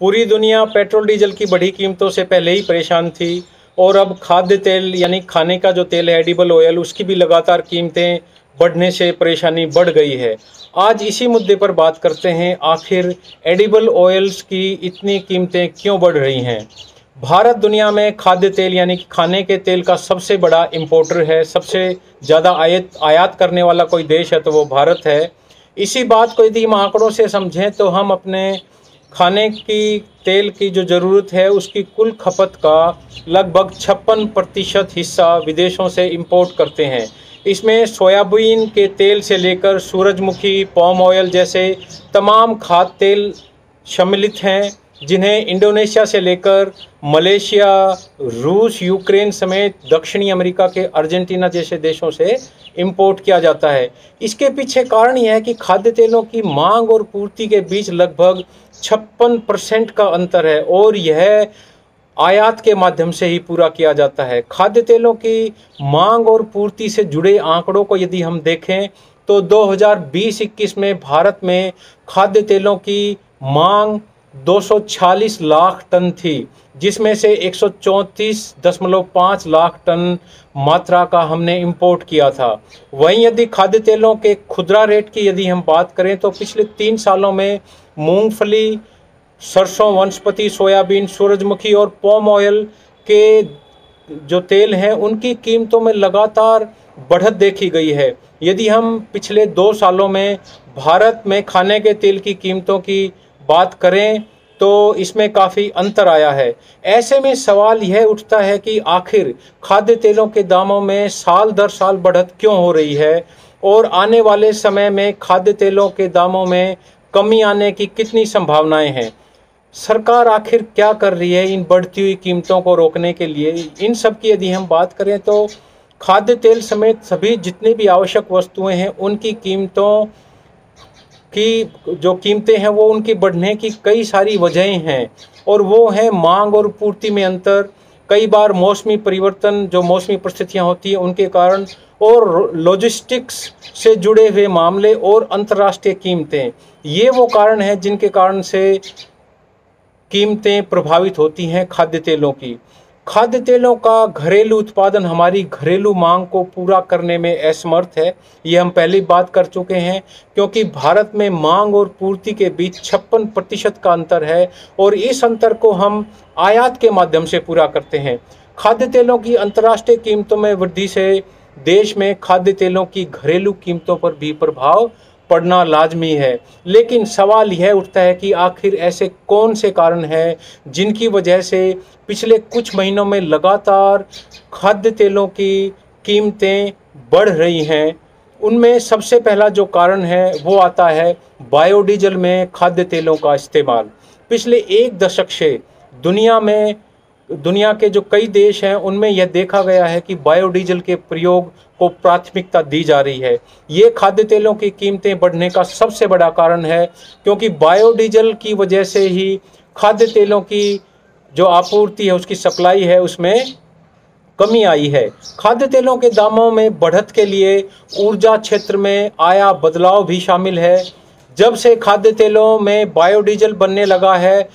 पूरी दुनिया petrol diesel की बढ़ी कीमतों से पहले ही परेशान थी और अब खाद्य तेल यानी खाने का जो तेल है एडिबल ऑयल, उसकी भी लगातार कीमतें बढ़ने से परेशानी बढ़ गई है। आज इसी मुद्दे पर बात करते हैं, आखिर एडिबल ऑयल्स की इतनी कीमतें क्यों बढ़ रही हैं। भारत दुनिया में खाद्य तेल यानी कि खाने के तेल का सबसे बड़ा इंपोर्टर है। सबसे ज़्यादा आयात करने वाला कोई देश है तो वो भारत है। इसी बात को यदि हम आंकड़ों से समझें तो हम अपने खाने की तेल की जो ज़रूरत है उसकी कुल खपत का लगभग 56% हिस्सा विदेशों से इंपोर्ट करते हैं। इसमें सोयाबीन के तेल से लेकर सूरजमुखी, पाम ऑयल जैसे तमाम खाद्य तेल सम्मिलित हैं, जिन्हें इंडोनेशिया से लेकर मलेशिया, रूस, यूक्रेन समेत दक्षिणी अमेरिका के अर्जेंटीना जैसे देशों से इंपोर्ट किया जाता है। इसके पीछे कारण यह है कि खाद्य तेलों की मांग और पूर्ति के बीच लगभग 56% का अंतर है और यह आयात के माध्यम से ही पूरा किया जाता है। खाद्य तेलों की मांग और पूर्ति से जुड़े आंकड़ों को यदि हम देखें तो 2020-21 में भारत में खाद्य तेलों की मांग 246 लाख टन थी, जिसमें से 134.5 लाख टन मात्रा का हमने इंपोर्ट किया था। वहीं यदि खाद्य तेलों के खुदरा रेट की यदि हम बात करें तो पिछले 3 सालों में मूंगफली, सरसों, वनस्पति, सोयाबीन, सूरजमुखी और पाम ऑयल के जो तेल हैं उनकी कीमतों में लगातार बढ़त देखी गई है। यदि हम पिछले 2 सालों में भारत में खाने के तेल की कीमतों की बात करें तो इसमें काफ़ी अंतर आया है। ऐसे में सवाल यह उठता है कि आखिर खाद्य तेलों के दामों में साल दर साल बढ़त क्यों हो रही है और आने वाले समय में खाद्य तेलों के दामों में कमी आने की कितनी संभावनाएं हैं। सरकार आखिर क्या कर रही है इन बढ़ती हुई कीमतों को रोकने के लिए। इन सब की यदि हम बात करें तो खाद्य तेल समेत सभी जितनी भी आवश्यक वस्तुएं हैं उनकी कीमतों की जो कीमतें हैं वो उनकी बढ़ने की कई सारी वजहें हैं और वो हैं मांग और पूर्ति में अंतर, कई बार मौसमी परिवर्तन, जो मौसमी परिस्थितियां होती हैं उनके कारण, और लॉजिस्टिक्स से जुड़े हुए मामले और अंतर्राष्ट्रीय कीमतें। ये वो कारण हैं जिनके कारण से कीमतें प्रभावित होती हैं खाद्य तेलों की। खाद्य तेलों का घरेलू उत्पादन हमारी घरेलू मांग को पूरा करने में असमर्थ है। ये हम पहले बात कर चुके हैं, क्योंकि भारत में मांग और पूर्ति के बीच 56% का अंतर है और इस अंतर को हम आयात के माध्यम से पूरा करते हैं। खाद्य तेलों की अंतर्राष्ट्रीय कीमतों में वृद्धि से देश में खाद्य तेलों की घरेलू कीमतों पर भी प्रभाव पड़ना लाजमी है। लेकिन सवाल यह उठता है कि आखिर ऐसे कौन से कारण हैं जिनकी वजह से पिछले कुछ महीनों में लगातार खाद्य तेलों की कीमतें बढ़ रही हैं। उनमें सबसे पहला जो कारण है वो आता है बायोडीजल में खाद्य तेलों का इस्तेमाल। पिछले 1 दशक से दुनिया के जो कई देश हैं उनमें यह देखा गया है कि बायोडीजल के प्रयोग को प्राथमिकता दी जा रही है। ये खाद्य तेलों की कीमतें बढ़ने का सबसे बड़ा कारण है, क्योंकि बायोडीजल की वजह से ही खाद्य तेलों की जो आपूर्ति है, उसकी सप्लाई है, उसमें कमी आई है। खाद्य तेलों के दामों में बढ़त के लिए ऊर्जा क्षेत्र में आया बदलाव भी शामिल है। जब से खाद्य तेलों में बायोडीजल बनने लगा है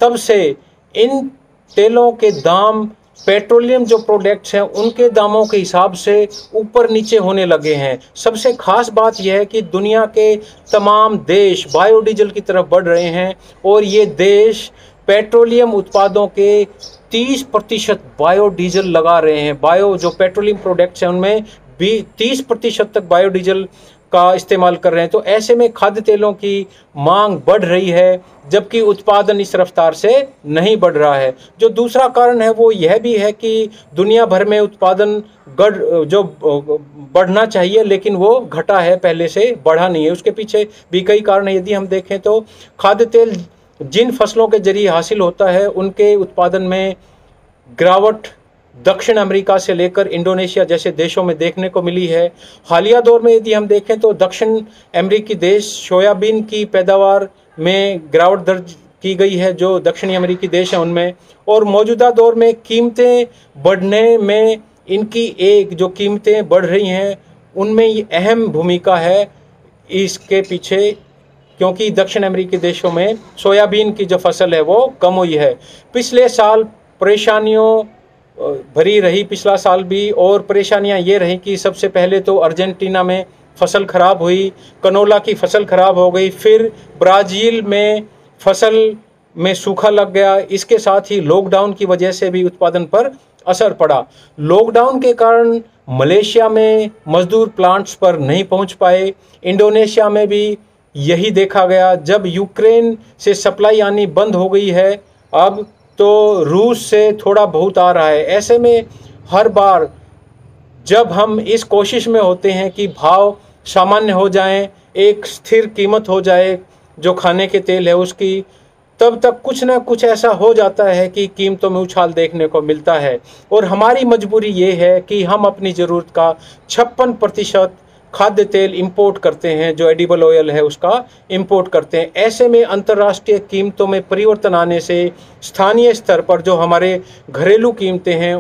तब से इन तेलों के दाम पेट्रोलियम जो प्रोडक्ट्स हैं उनके दामों के हिसाब से ऊपर नीचे होने लगे हैं। सबसे खास बात यह है कि दुनिया के तमाम देश बायोडीजल की तरफ बढ़ रहे हैं और ये देश पेट्रोलियम उत्पादों के 30% बायोडीजल लगा रहे हैं। जो पेट्रोलियम प्रोडक्ट्स हैं उनमें भी 30% तक बायोडीजल का इस्तेमाल कर रहे हैं। तो ऐसे में खाद्य तेलों की मांग बढ़ रही है जबकि उत्पादन इस रफ्तार से नहीं बढ़ रहा है। जो दूसरा कारण है वो यह भी है कि दुनिया भर में उत्पादन जो बढ़ना चाहिए लेकिन वो घटा है, पहले से बढ़ा नहीं है। उसके पीछे भी कई कारण है। यदि हम देखें तो खाद्य तेल जिन फसलों के जरिए हासिल होता है उनके उत्पादन में गिरावट दक्षिण अमेरिका से लेकर इंडोनेशिया जैसे देशों में देखने को मिली है। हालिया दौर में यदि हम देखें तो दक्षिण अमेरिकी देश सोयाबीन की पैदावार में गिरावट दर्ज की गई है जो दक्षिणी अमेरिकी देश हैं उनमें, और मौजूदा दौर में कीमतें बढ़ने में इनकी जो कीमतें बढ़ रही हैं उनमें ये अहम भूमिका है। इसके पीछे क्योंकि दक्षिण अमेरिकी देशों में सोयाबीन की जो फसल है वो कम हुई है। पिछले साल परेशानियों भरी रही, पिछला साल भी, और परेशानियां ये रही कि सबसे पहले तो अर्जेंटीना में फसल खराब हुई, कनोला की फसल खराब हो गई, फिर ब्राज़ील में फसल में सूखा लग गया। इसके साथ ही लॉकडाउन की वजह से भी उत्पादन पर असर पड़ा। लॉकडाउन के कारण मलेशिया में मजदूर प्लांट्स पर नहीं पहुंच पाए। इंडोनेशिया में भी यही देखा गया। जब यूक्रेन से सप्लाई आनी बंद हो गई है अब, तो रूस से थोड़ा बहुत आ रहा है। ऐसे में हर बार जब हम इस कोशिश में होते हैं कि भाव सामान्य हो जाएं, एक स्थिर कीमत हो जाए जो खाने के तेल है उसकी, तब तक कुछ ना कुछ ऐसा हो जाता है कि कीमतों में उछाल देखने को मिलता है। और हमारी मजबूरी ये है कि हम अपनी ज़रूरत का 56% खाद्य तेल इंपोर्ट करते हैं, जो एडिबल ऑयल है उसका इंपोर्ट करते हैं। ऐसे में अंतर्राष्ट्रीय कीमतों में परिवर्तन आने से स्थानीय स्तर पर जो हमारे घरेलू कीमतें हैं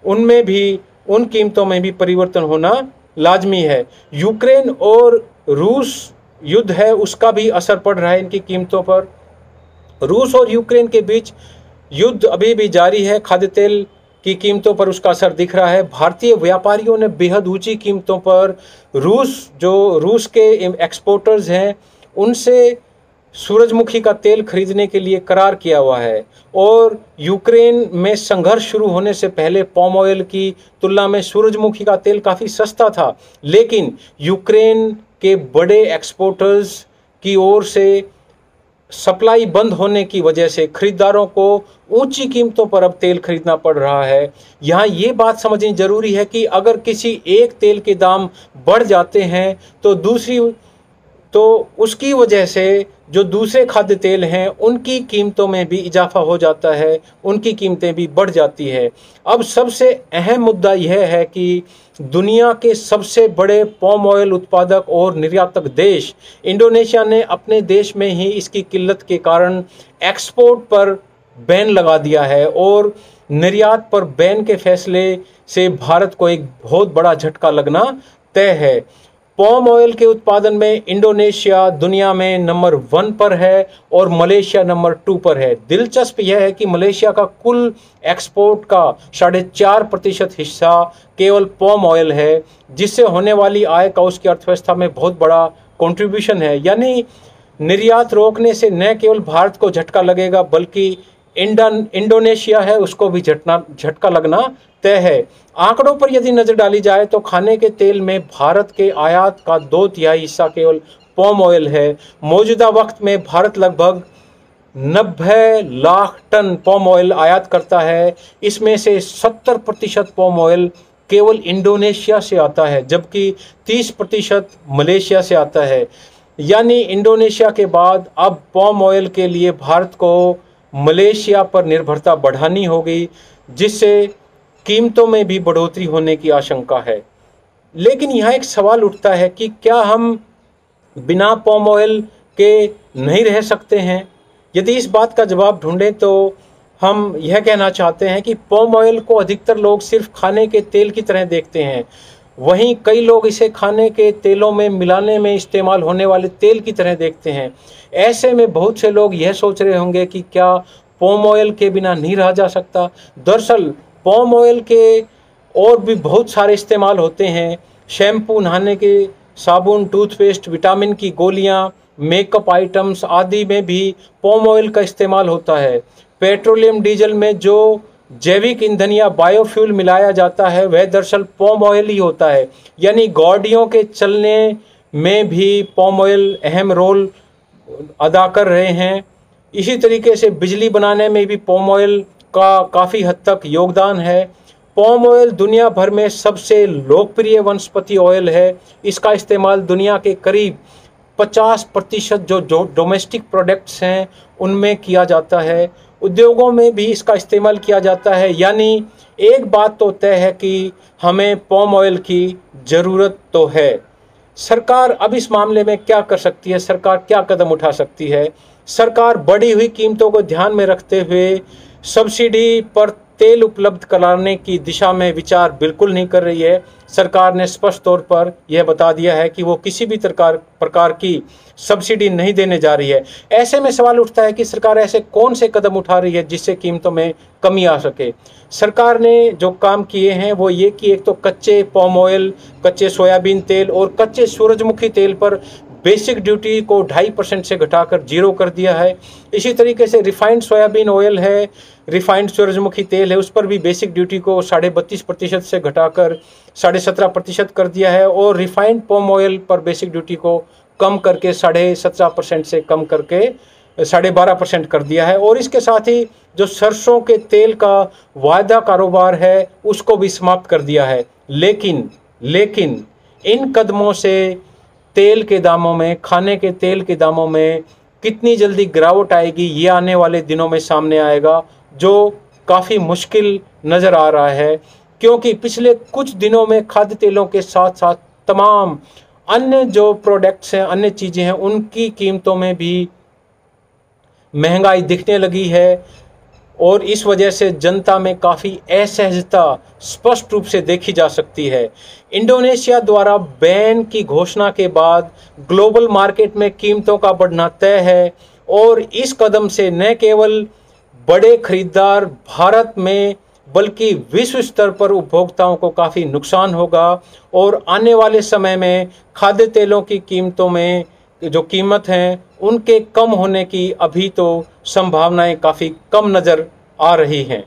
उनमें भी, उन कीमतों में भी परिवर्तन होना लाजमी है। यूक्रेन और रूस युद्ध है, उसका भी असर पड़ रहा है इनकी कीमतों पर। रूस और यूक्रेन के बीच युद्ध अभी भी जारी है, खाद्य तेल की कीमतों पर उसका असर दिख रहा है। भारतीय व्यापारियों ने बेहद ऊंची कीमतों पर रूस के एक्सपोर्टर्स हैं उनसे सूरजमुखी का तेल खरीदने के लिए करार किया हुआ है। और यूक्रेन में संघर्ष शुरू होने से पहले पाम ऑयल की तुलना में सूरजमुखी का तेल काफ़ी सस्ता था, लेकिन यूक्रेन के बड़े एक्सपोर्टर्स की ओर से सप्लाई बंद होने की वजह से खरीदारों को ऊंची कीमतों पर अब तेल खरीदना पड़ रहा है। यहाँ ये बात समझनी जरूरी है कि अगर किसी एक तेल के दाम बढ़ जाते हैं तो उसकी वजह से जो दूसरे खाद्य तेल हैं उनकी कीमतों में भी इजाफा हो जाता है, उनकी कीमतें भी बढ़ जाती है। अब सबसे अहम मुद्दा यह है कि दुनिया के सबसे बड़े पाम ऑयल उत्पादक और निर्यातक देश इंडोनेशिया ने अपने देश में ही इसकी किल्लत के कारण एक्सपोर्ट पर बैन लगा दिया है, और निर्यात पर बैन के फैसले से भारत को एक बहुत बड़ा झटका लगना तय है। पाम ऑयल के उत्पादन में इंडोनेशिया दुनिया में नंबर 1 पर है और मलेशिया नंबर 2 पर है। दिलचस्प यह है कि मलेशिया का कुल एक्सपोर्ट का 4.5% हिस्सा केवल पाम ऑयल है, जिससे होने वाली आय का उसकी अर्थव्यवस्था में बहुत बड़ा कंट्रीब्यूशन है। यानी निर्यात रोकने से न केवल भारत को झटका लगेगा बल्कि इंडोनेशिया है उसको भी झटका लगना तय है। आंकड़ों पर यदि नजर डाली जाए तो खाने के तेल में भारत के आयात का 2/3 हिस्सा केवल पाम ऑयल है। मौजूदा वक्त में भारत लगभग 90 लाख टन पाम ऑयल आयात करता है। इसमें से 70% पाम ऑयल केवल इंडोनेशिया से आता है, जबकि 30% मलेशिया से आता है। यानी इंडोनेशिया के बाद अब पाम ऑयल के लिए भारत को मलेशिया पर निर्भरता बढ़ानी होगी, जिससे कीमतों में भी बढ़ोतरी होने की आशंका है। लेकिन यहाँ एक सवाल उठता है कि क्या हम बिना पाम ऑयल के नहीं रह सकते हैं? यदि इस बात का जवाब ढूंढें तो हम यह कहना चाहते हैं कि पाम ऑयल को अधिकतर लोग सिर्फ खाने के तेल की तरह देखते हैं, वहीं कई लोग इसे खाने के तेलों में मिलाने में इस्तेमाल होने वाले तेल की तरह देखते हैं। ऐसे में बहुत से लोग यह सोच रहे होंगे कि क्या पाम ऑयल के बिना नहीं रहा जा सकता। दरअसल पाम ऑयल के और भी बहुत सारे इस्तेमाल होते हैं। शैम्पू, नहाने के साबुन, टूथपेस्ट, विटामिन की गोलियां, मेकअप आइटम्स आदि में भी पाम ऑयल का इस्तेमाल होता है। पेट्रोलियम डीजल में जो जैविक ईंधन या बायोफ्यूल मिलाया जाता है वह दरअसल पाम ऑयल ही होता है। यानी गाड़ियों के चलने में भी पाम ऑयल अहम रोल अदा कर रहे हैं। इसी तरीके से बिजली बनाने में भी पाम ऑयल का काफ़ी हद तक योगदान है। पाम ऑयल दुनिया भर में सबसे लोकप्रिय वनस्पति ऑयल है। इसका इस्तेमाल दुनिया के करीब 50% जो डोमेस्टिक प्रोडक्ट्स हैं उनमें किया जाता है। उद्योगों में भी इसका इस्तेमाल किया जाता है। यानी एक बात तो तय है कि हमें पाम ऑयल की ज़रूरत तो है। सरकार अब इस मामले में क्या कर सकती है? सरकार क्या कदम उठा सकती है? सरकार बढ़ी हुई कीमतों को ध्यान में रखते हुए सब्सिडी पर तेल उपलब्ध कराने की दिशा में विचार बिल्कुल नहीं कर रही है। सरकार ने स्पष्ट तौर पर यह बता दिया है कि वो किसी भी प्रकार की सब्सिडी नहीं देने जा रही है। ऐसे में सवाल उठता है कि सरकार ऐसे कौन से कदम उठा रही है जिससे कीमतों में कमी आ सके। सरकार ने जो काम किए हैं वो ये कि एक तो कच्चे पाम ऑयल, कच्चे सोयाबीन तेल और कच्चे सूरजमुखी तेल पर बेसिक ड्यूटी को 2.5% से घटाकर 0 कर दिया है। इसी तरीके से रिफाइंड सोयाबीन ऑयल है, रिफाइंड सूरजमुखी तेल है, उस पर भी बेसिक ड्यूटी को 32.5% से घटाकर 17.5% कर दिया है और रिफाइंड पाम ऑयल पर बेसिक ड्यूटी को कम करके 17.5% से कम करके 12.5% कर दिया है। और इसके साथ ही जो सरसों के तेल का वायदा कारोबार है उसको भी समाप्त कर दिया है। लेकिन इन कदमों से तेल के दामों में, खाने के तेल के दामों में कितनी जल्दी गिरावट आएगी ये आने वाले दिनों में सामने आएगा, जो काफ़ी मुश्किल नज़र आ रहा है। क्योंकि पिछले कुछ दिनों में खाद्य तेलों के साथ साथ तमाम अन्य जो प्रोडक्ट्स हैं, अन्य चीज़ें हैं, उनकी कीमतों में भी महंगाई दिखने लगी है और इस वजह से जनता में काफ़ी असहजता स्पष्ट रूप से देखी जा सकती है। इंडोनेशिया द्वारा बैन की घोषणा के बाद ग्लोबल मार्केट में कीमतों का बढ़ना तय है और इस कदम से न केवल बड़े खरीदार भारत में बल्कि विश्व स्तर पर उपभोक्ताओं को काफ़ी नुकसान होगा और आने वाले समय में खाद्य तेलों की कीमतों में जो कीमत हैं उनके कम होने की अभी तो संभावनाएं काफ़ी कम नज़र आ रही हैं।